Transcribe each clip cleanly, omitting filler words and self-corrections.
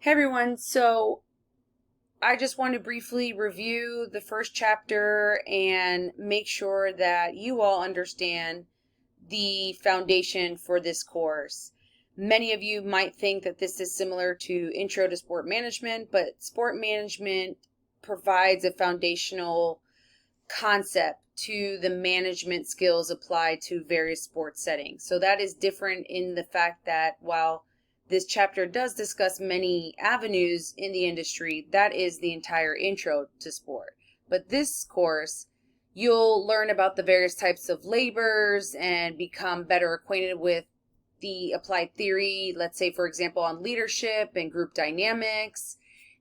Hey everyone, so I just want to briefly review the first chapter and make sure that you all understand the foundation for this course. Many of you might think that this is similar to Intro to Sport Management, but sport management provides a foundational concept to the management skills applied to various sports settings. So that is different in the fact that while this chapter does discuss many avenues in the industry, that is the entire intro to sport. But this course, you'll learn about the various types of labors and become better acquainted with the applied theory, let's say, for example, on leadership and group dynamics,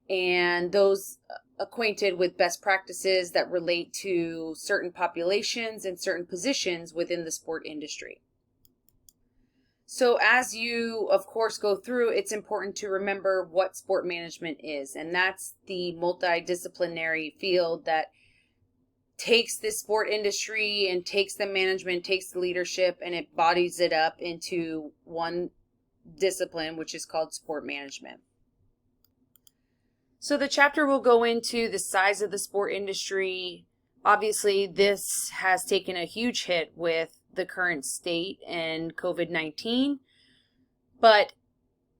and those acquainted with best practices that relate to certain populations and certain positions within the sport industry. So as you, of course, go through, it's important to remember what sport management is, and that's the multidisciplinary field that takes this sport industry and takes the management, takes the leadership, and it bodies it up into one discipline, which is called sport management. So the chapter will go into the size of the sport industry. Obviously, this has taken a huge hit with the current state and COVID-19, but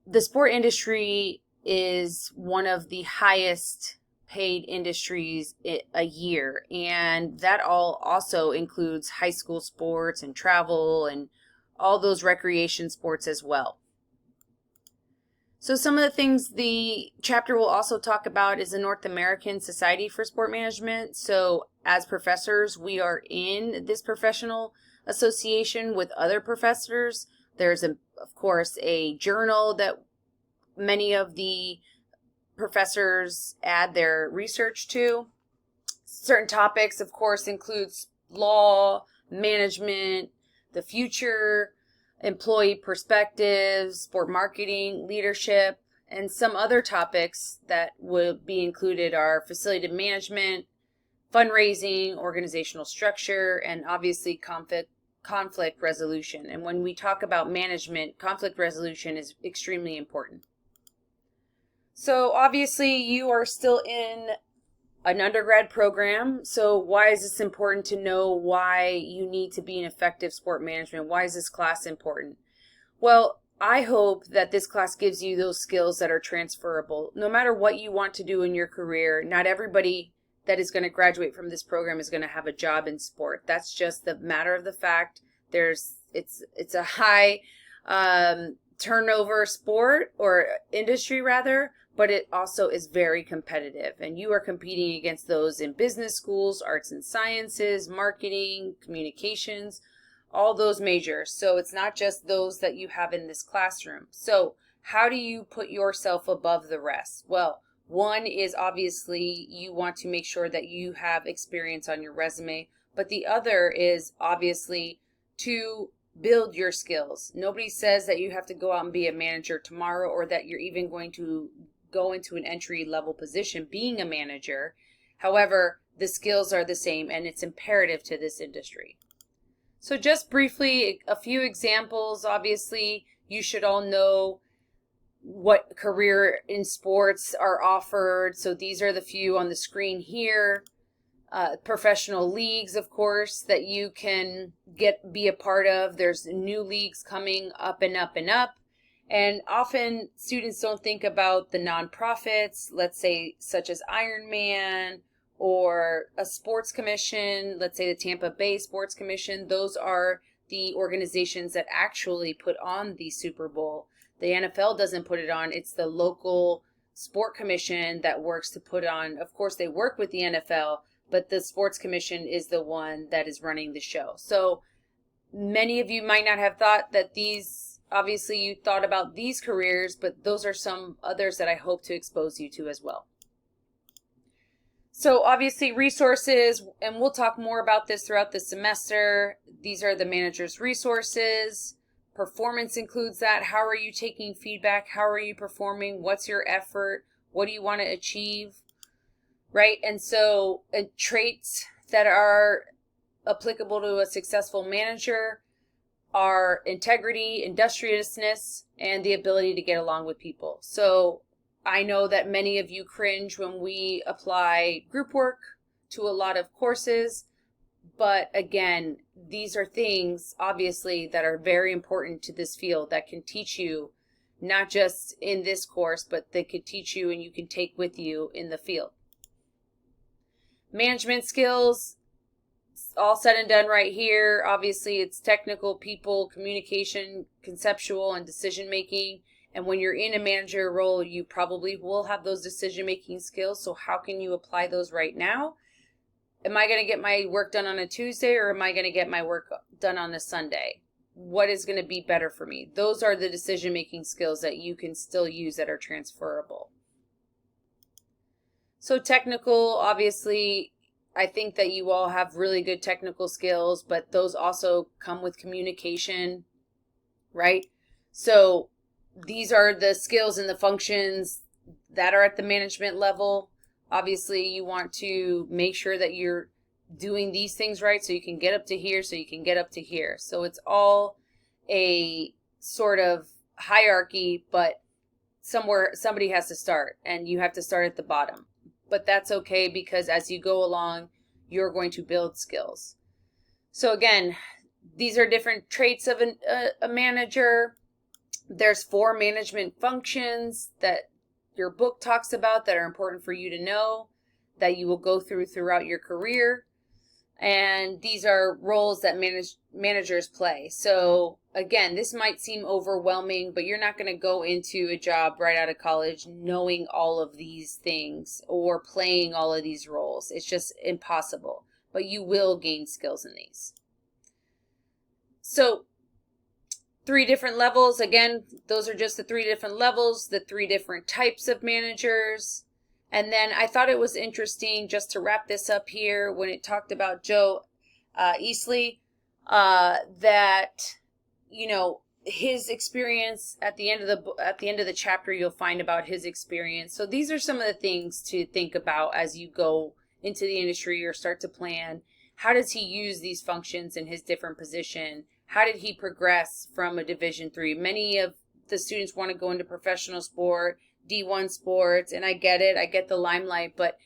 the sport industry is one of the highest paid industries a year, and that all also includes high school sports and travel and all those recreation sports as well. So some of the things the chapter will also talk about is the North American Society for Sport Management. So as professors, we are in this professional association with other professors. There's, of course, a journal that many of the professors add their research to. Certain topics, of course, includes law, management, the future, employee perspectives, sport marketing, leadership, and some other topics that will be included are facility management, fundraising, organizational structure, and obviously conflict resolution. And when we talk about management, conflict resolution is extremely important. So obviously you are still in an undergrad program. So why is this important to know why you need to be an effective sport management? Why is this class important? Well, I hope that this class gives you those skills that are transferable. No matter what you want to do in your career, not everybody that is going to graduate from this program is going to have a job in sport. That's just the matter of the fact. It's a high turnover sport or industry rather, but it also is very competitive, and you are competing against those in business schools, arts and sciences, marketing, communications, all those majors. So it's not just those that you have in this classroom. So how do you put yourself above the rest? Well, one is obviously you want to make sure that you have experience on your resume, but the other is obviously to build your skills. Nobody says that you have to go out and be a manager tomorrow, or that you're even going to go into an entry-level position being a manager. However, the skills are the same, and it's imperative to this industry. So just briefly, a few examples. Obviously, you should all know what career in sports are offered. So these are the few on the screen here. Professional leagues, of course, that you can be a part of. There's new leagues coming up and up and up. And often students don't think about the nonprofits, let's say such as Ironman or a sports commission, let's say the Tampa Bay Sports Commission. Those are the organizations that actually put on the Super Bowl. The NFL doesn't put it on. It's the local sport commission that works to put on. Of course, they work with the NFL, but the sports commission is the one that is running the show. So many of you might not have thought that obviously you thought about these careers, but those are some others that I hope to expose you to as well. So obviously resources, and we'll talk more about this throughout the semester. These are the manager's resources. Performance includes that. How are you taking feedback? How are you performing? What's your effort? What do you want to achieve? Right? And so traits that are applicable to a successful manager are integrity, industriousness, and the ability to get along with people. So I know that many of you cringe when we apply group work to a lot of courses, but again, these are things obviously that are very important to this field that can teach you not just in this course, but they could teach you and you can take with you in the field. Management skills, all said and done right here. Obviously, it's technical, people, communication, conceptual, and decision making. And when you're in a manager role, you probably will have those decision making skills. So how can you apply those right now? Am I going to get my work done on a Tuesday, or am I going to get my work done on a Sunday? What is going to be better for me? Those are the decision making skills that you can still use that are transferable. So technical, obviously, I think that you all have really good technical skills, but those also come with communication, right? So these are the skills and the functions that are at the management level. Obviously, you want to make sure that you're doing these things right so you can get up to here, so you can get up to here. So it's all a sort of hierarchy, but somewhere somebody has to start, and you have to start at the bottom. But that's okay, because as you go along, you're going to build skills. So again, these are different traits of a manager. There's 4 management functions that your book talks about that are important for you to know, that you will go through throughout your career. And these are roles that managers play. So again, this might seem overwhelming, but you're not going to go into a job right out of college knowing all of these things or playing all of these roles. It's just impossible, but you will gain skills in these. So 3 different levels. Again, those are just the 3 different levels, the 3 different types of managers. And then I thought it was interesting, just to wrap this up here, when it talked about Joe Easley, that, you know, his experience at the end of the chapter, you'll find about his experience. So these are some of the things to think about as you go into the industry or start to plan. How does he use these functions in his different position? How did he progress from a Division III? Many of the students want to go into professional sport, D1 sports, and I get it. I get the limelight, but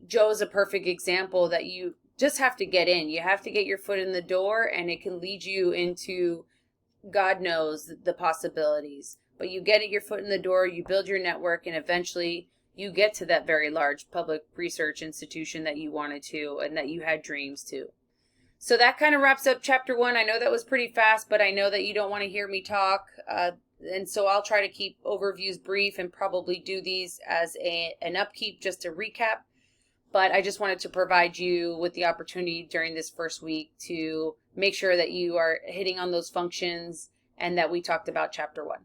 Joe's a perfect example that you just have to get in. You have to get your foot in the door, and it can lead you into God knows the possibilities. But you get your foot in the door, you build your network, and eventually you get to that very large public research institution that you wanted to and that you had dreams to. So that kind of wraps up chapter 1. I know that was pretty fast, but I know that you don't want to hear me talk. And so I'll try to keep overviews brief and probably do these as an upkeep just to recap. But I just wanted to provide you with the opportunity during this first week to make sure that you are hitting on those functions and that we talked about chapter 1.